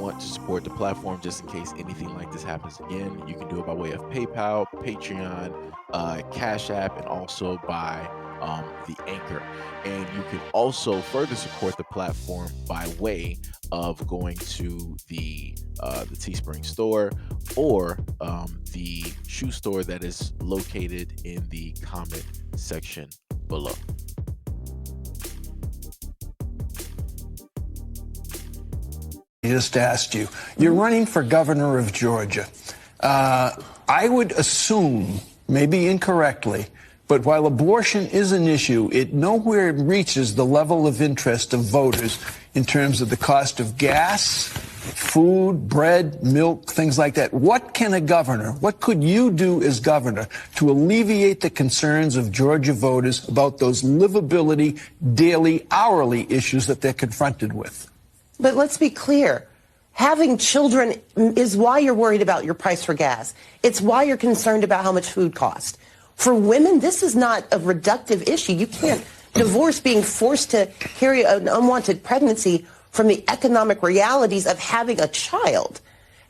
want to support the platform just in case anything like this happens again, you can do it by way of PayPal, Patreon, Cash App, and also by the Anchor. And you can also further support the platform by way of going to the Teespring store or the shoe store that is located in the comment section below. Just asked you. You're running for governor of Georgia. I would assume, maybe incorrectly, but while abortion is an issue, it nowhere reaches the level of interest of voters in terms of the cost of gas, food, bread, milk, things like that. What can a governor, what could you do as governor to alleviate the concerns of Georgia voters about those livability, daily, hourly issues that they're confronted with? But let's be clear. Having children is why you're worried about your price for gas. It's why you're concerned about how much food costs. For women, this is not a reductive issue. You can't divorce being forced to carry an unwanted pregnancy from the economic realities of having a child.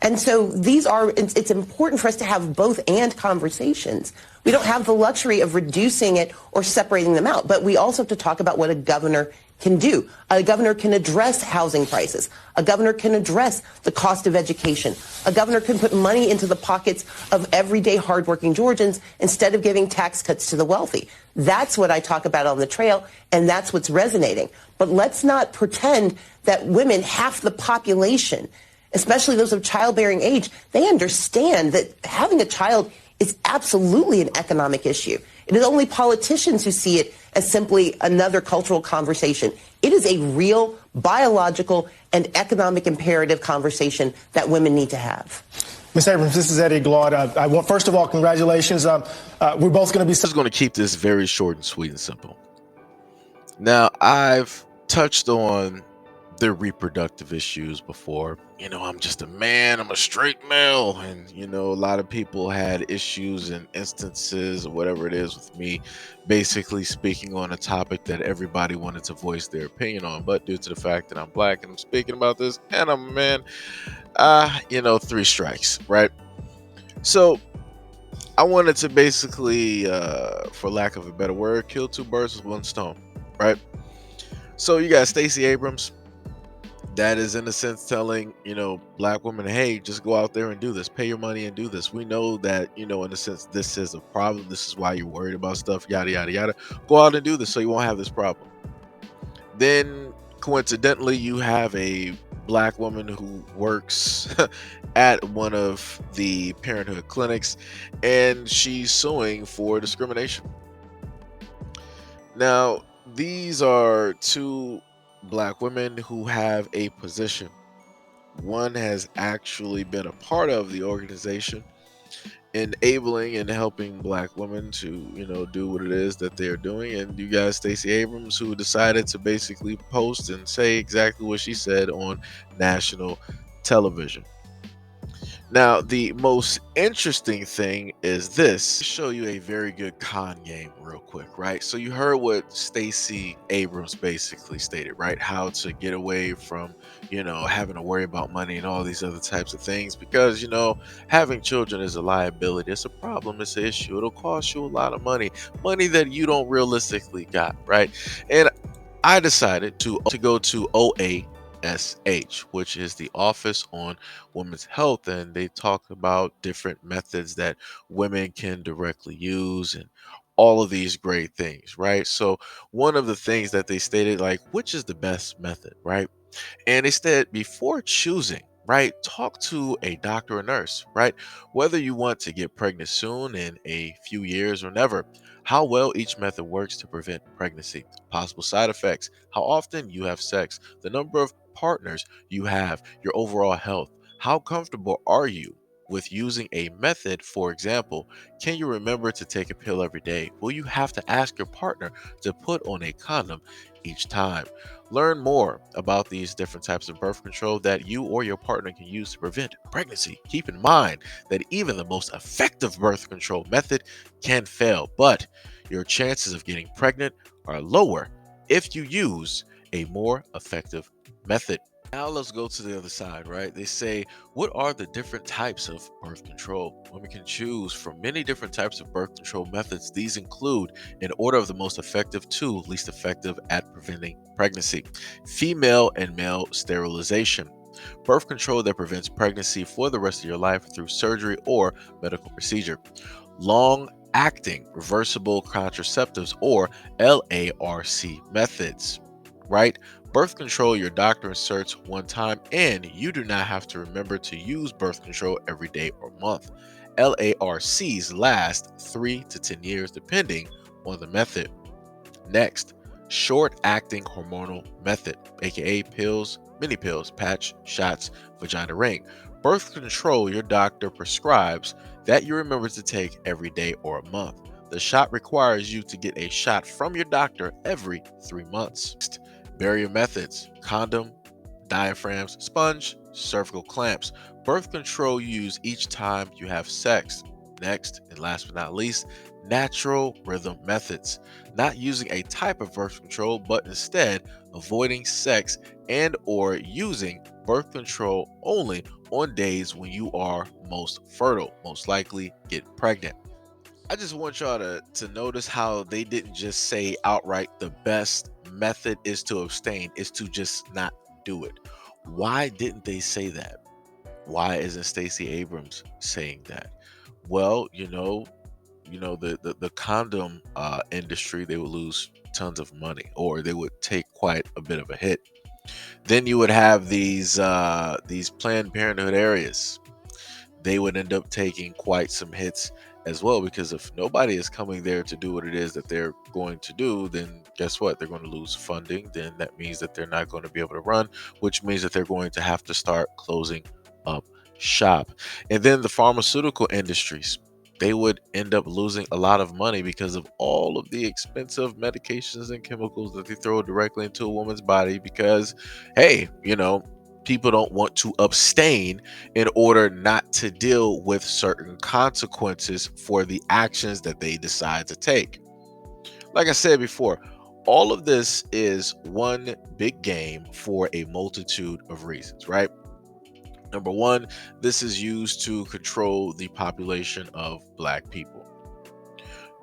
And so it's important for us to have both and conversations. We don't have the luxury of reducing it or separating them out, but we also have to talk about what a governor can do. A governor can address housing prices. A governor can address the cost of education. A governor can put money into the pockets of everyday hardworking Georgians instead of giving tax cuts to the wealthy. That's what I talk about on the trail, and that's what's resonating. But let's not pretend that women, half the population, especially those of childbearing age, they understand that having a child is absolutely an economic issue. It is only politicians who see it as simply another cultural conversation. It is a real biological and economic imperative conversation that women need to have. Ms. Abrams, this is Eddie Glaude. I want, first of all, congratulations. We're both going to be... I'm just going to keep this very short and sweet and simple. Now, I've touched on the reproductive issues before. I'm just a man, I'm a straight male, and a lot of people had issues and instances or whatever it is with me basically speaking on a topic that everybody wanted to voice their opinion on, but due to the fact that I'm black and I'm speaking about this and I'm a man, 3 strikes, right? So I wanted to basically, for lack of a better word, kill 2 birds with 1 stone, right? So you got Stacey Abrams, that is in a sense telling, black women, hey, just go out there and do this, pay your money and do this. We know that, in a sense, this is a problem. This is why you're worried about stuff, yada, yada, yada. Go out and do this so you won't have this problem. Then coincidentally, you have a black woman who works at one of the parenthood clinics, and she's suing for discrimination. Now, these are 2 black women who have a position. One has actually been a part of the organization, enabling and helping black women to, do what it is that they're doing. And you got Stacey Abrams, who decided to basically post and say exactly what she said on national television. Now, the most interesting thing is this. I'll show you a very good con game real quick, right? So you heard what Stacey Abrams basically stated, right? How to get away from, having to worry about money and all these other types of things, because, having children is a liability. It's a problem. It's an issue. It'll cost you a lot of money that you don't realistically got, right? And I decided to go to OASH, which is the Office on Women's Health, and they talk about different methods that women can directly use and all of these great things, right? So one of the things that they stated, like, which is the best method, right? And they said, before choosing, right, talk to a doctor or nurse, right? Whether you want to get pregnant soon, in a few years, or never, how well each method works to prevent pregnancy, possible side effects, how often you have sex, the number of partners you have, your overall health, how comfortable are you with using a method. For example, can you remember to take a pill every day? Will you have to ask your partner to put on a condom each time? Learn more about these different types of birth control that you or your partner can use to prevent pregnancy. Keep in mind that even the most effective birth control method can fail, but your chances of getting pregnant are lower if you use a more effective method. Now let's go to the other side, right? They say, what are the different types of birth control? Women can choose from many different types of birth control methods. These include, in order of the most effective to least effective at preventing pregnancy: female and male sterilization, birth control that prevents pregnancy for the rest of your life through surgery or medical procedure; long acting reversible contraceptives, or LARC methods, right? Birth control your doctor inserts one time, and you do not have to remember to use birth control every day or month. LARCs last 3 to 10 years depending on the method. Next, short acting hormonal method, aka pills, mini pills, patch, shots, vagina ring. Birth control your doctor prescribes that you remember to take every day or a month. The shot requires you to get a shot from your doctor every 3 months. Barrier methods: condom, diaphragms, sponge, cervical clamps. Birth control you use each time you have sex. Next, and last but not least, natural rhythm methods. Not using a type of birth control, but instead avoiding sex and or using birth control only on days when you are most fertile, most likely get pregnant. I just want y'all to notice how they didn't just say outright the best method is to abstain, is to just not do it. Why didn't they say that? Why isn't Stacey Abrams saying that? Well, the condom industry, they would lose tons of money, or they would take quite a bit of a hit. Then you would have these Planned Parenthood areas. They would end up taking quite some hits as well, because if nobody is coming there to do what it is that they're going to do, then guess what? They're going to lose funding. Then that means that they're not going to be able to run, which means that they're going to have to start closing up shop. And then the pharmaceutical industries, they would end up losing a lot of money because of all of the expensive medications and chemicals that they throw directly into a woman's body, because hey, people don't want to abstain in order not to deal with certain consequences for the actions that they decide to take. Like I said before, all of this is one big game for a multitude of reasons, right? Number one, this is used to control the population of black people.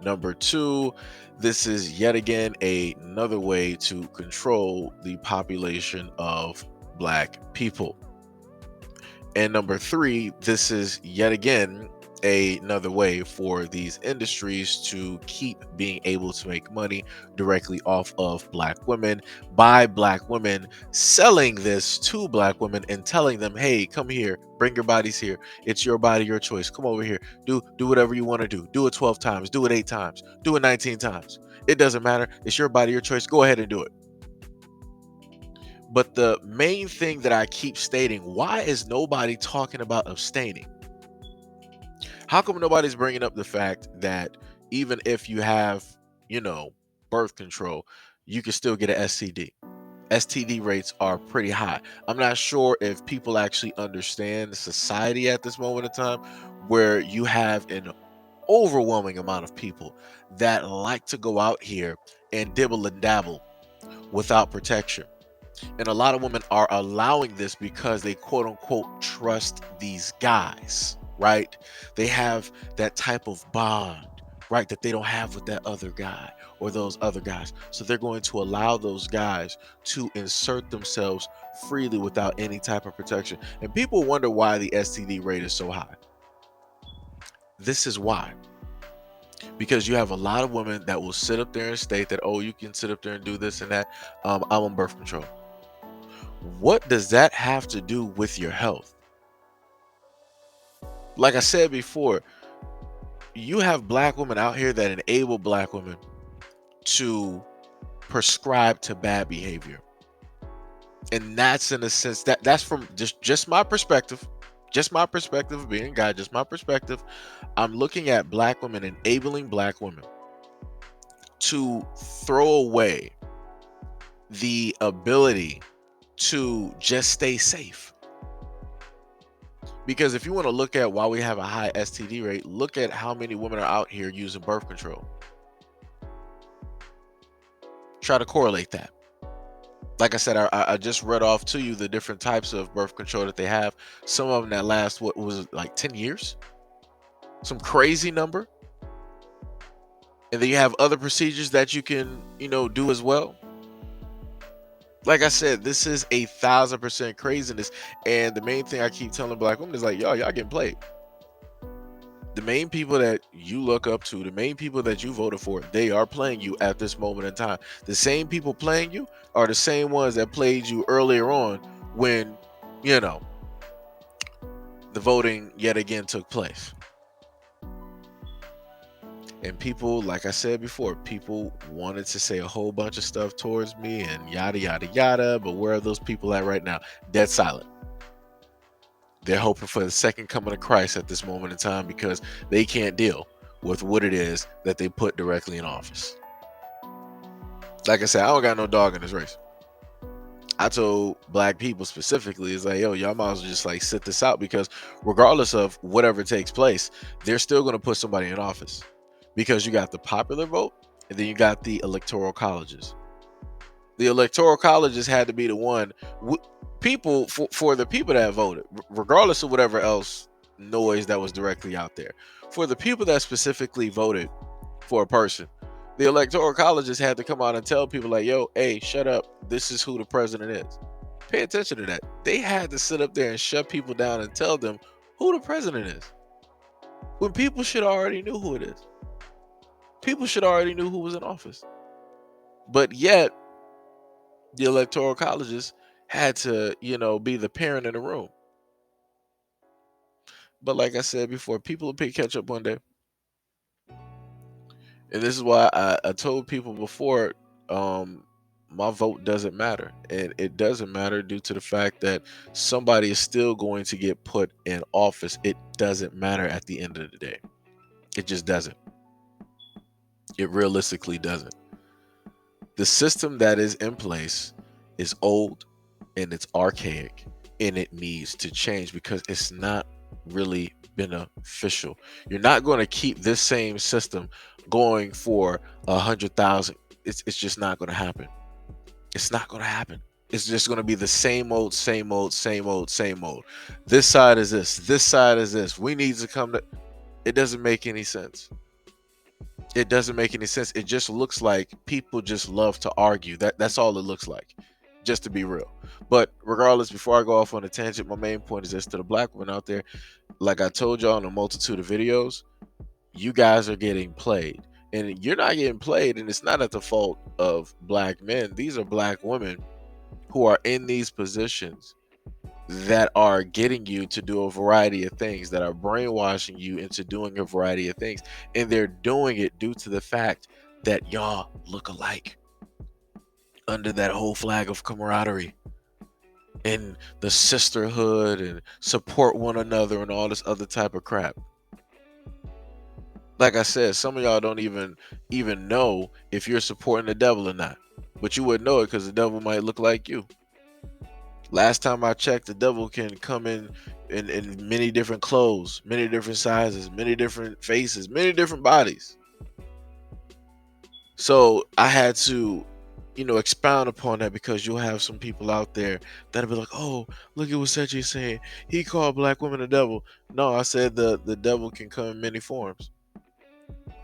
Number two, this is yet again another way to control the population of black people. And number three, this is yet again another way for these industries to keep being able to make money directly off of black women, by black women selling this to black women and telling them, hey, come here, bring your bodies here. It's your body, your choice. Come over here. Do whatever you want to do. Do it 12 times, do it 8 times, do it 19 times. It doesn't matter. It's your body, your choice. Go ahead and do it. But the main thing that I keep stating, why is nobody talking about abstaining? How come nobody's bringing up the fact that even if you have, birth control, you can still get an STD? STD rates are pretty high. I'm not sure if people actually understand society at this moment in time, where you have an overwhelming amount of people that like to go out here and dibble and dabble without protection. And a lot of women are allowing this because they quote unquote trust these guys, right? They have that type of bond, right, that they don't have with that other guy or those other guys. So they're going to allow those guys to insert themselves freely without any type of protection. And people wonder why the STD rate is so high. This is why. Because you have a lot of women that will sit up there and state that, oh, you can sit up there and do this and that. I'm on birth control. What does that have to do with your health? Like I said before, you have black women out here that enable black women to prescribe to bad behavior. And that's, in a sense, that's from just my perspective. Just my perspective of being a guy, just my perspective. I'm looking at black women enabling black women to throw away the ability to just stay safe. Because if you want to look at why we have a high STD rate, look at how many women are out here using birth control. Try to correlate that. Like I said, I just read off to you the different types of birth control that they have. Some of them that last, what was it, like 10 years? Some crazy number. And then you have other procedures that you can, do as well. Like I said, this is 1,000% craziness. And the main thing I keep telling black women is like, y'all getting played. The main people that you look up to, the main people that you voted for, they are playing you at this moment in time. The same people playing you are the same ones that played you earlier on when, the voting yet again took place. And people, like I said before, people wanted to say a whole bunch of stuff towards me and yada, yada, yada. But where are those people at right now? Dead silent. They're hoping for the second coming of Christ at this moment in time because they can't deal with what it is that they put directly in office. Like I said, I don't got no dog in this race. I told black people specifically, it's like, yo, y'all might as well just like sit this out, because regardless of whatever takes place, they're still going to put somebody in office, because you got the popular vote and then you got the electoral colleges. The electoral colleges had to be the one people for the people that voted, regardless of whatever else noise that was directly out there. For the people that specifically voted for a person, the electoral colleges had to come out and tell people like, yo, hey, shut up. This is who the president is. Pay attention to that. They had to sit up there and shut people down and tell them who the president is, when people should already knew who it is. People should already knew who was in office. But yet, the electoral colleges had to, be the parent in the room. But like I said before, people will pick catch up one day. And this is why I told people before, my vote doesn't matter. And it doesn't matter due to the fact that somebody is still going to get put in office. It doesn't matter at the end of the day. It just doesn't. It realistically doesn't. The system that is in place is old and it's archaic, and it needs to change because it's not really beneficial. You're not going to keep this same system going for 100,000. It's just not going to happen. It's not going to happen. It's just going to be the same old, same old, same old, same old. This side is this. This side is this. We need to come to. It doesn't make any sense. It doesn't make any sense. It just looks like people just love to argue. That's all it looks like, just to be real. But regardless, before I go off on a tangent, my main point is this to the black women out there. Like I told y'all in a multitude of videos, you guys are getting played. And you're not getting played, and it's not at the fault of black men. These are black women who are in these positions that are getting you to do a variety of things, that are brainwashing you into doing a variety of things. And they're doing it due to the fact that y'all look alike under that whole flag of camaraderie and the sisterhood and support one another and all this other type of crap. Like I said, some of y'all don't even know if you're supporting the devil or not, but you wouldn't know it because the devil might look like you. Last time I checked, the devil can come in many different clothes, many different sizes, many different faces, many different bodies. So I had to, expound upon that, because you'll have some people out there that'll be like, oh, look at what Seiji is saying. He called black women the devil. No, I said the devil can come in many forms.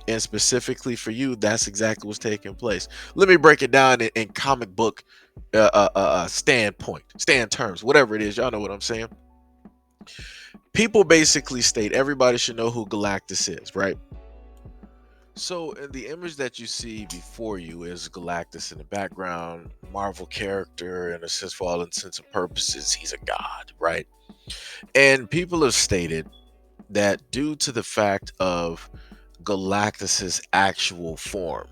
And specifically for you, that's exactly what's taking place. Let me break it down in comic book stand terms, whatever it is. Y'all know what I'm saying. People basically state everybody should know who Galactus is, right? So in the image that you see before you is Galactus in the background, Marvel character, in a sense, for all intents and purposes, he's a god, right? And people have stated that due to the fact of Galactus's actual form,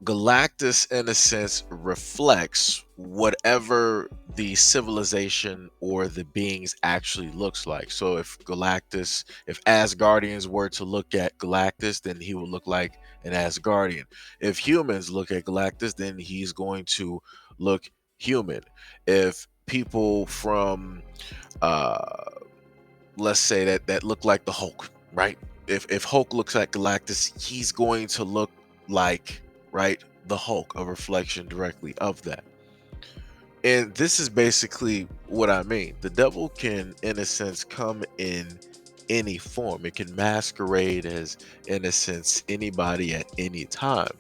Galactus, in a sense, reflects whatever the civilization or the beings actually looks like. So if Asgardians were to look at Galactus, then he would look like an Asgardian. If humans look at Galactus, then he's going to look human. If people from, let's say that look like the Hulk, right? If Hulk looks like Galactus, he's going to look like, right, the Hulk, a reflection directly of that. And this is basically what I mean. The devil can, in a sense, come in any form. It can masquerade as, in a sense, anybody at any time.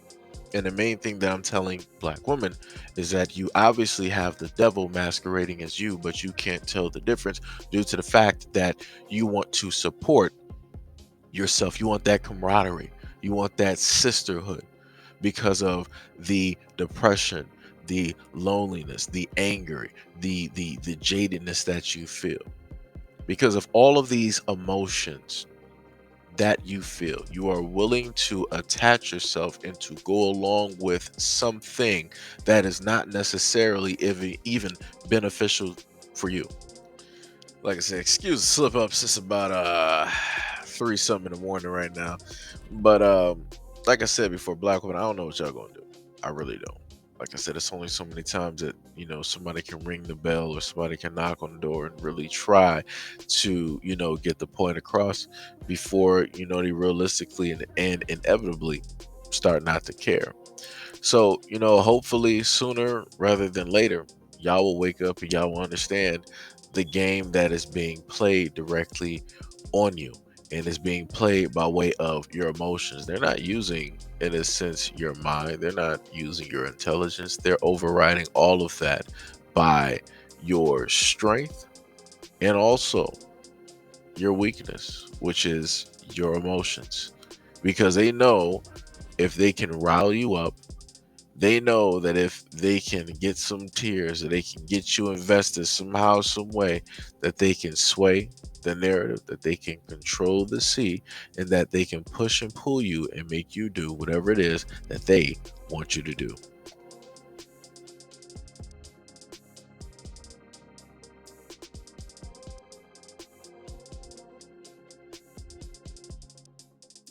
And the main thing that I'm telling black women is that you obviously have the devil masquerading as you, but you can't tell the difference due to the fact that you want to support yourself. You want that camaraderie. You want that sisterhood because of the depression, the loneliness, the anger, the jadedness that you feel. Because of all of these emotions that you feel, you are willing to attach yourself and to go along with something that is not necessarily even beneficial for you. Like I said, excuse the slip ups. It's about 3 something in the morning right now. But like I said before, black women, I don't know what y'all gonna do. I really don't. Like I said, it's only so many times that somebody can ring the bell or somebody can knock on the door and really try to get the point across before they realistically and inevitably start not to care. So hopefully sooner rather than later, y'all will wake up and y'all will understand the game that is being played directly on you and is being played by way of your emotions. They're not using, in a sense, your mind. They're not using your intelligence. They're overriding all of that by your strength and also your weakness, which is your emotions. Because they know if they can rile you up, they know that if they can get some tears, that they can get you invested somehow, some way, that they can sway the narrative, that they can control the sea, and that they can push and pull you and make you do whatever it is that they want you to do.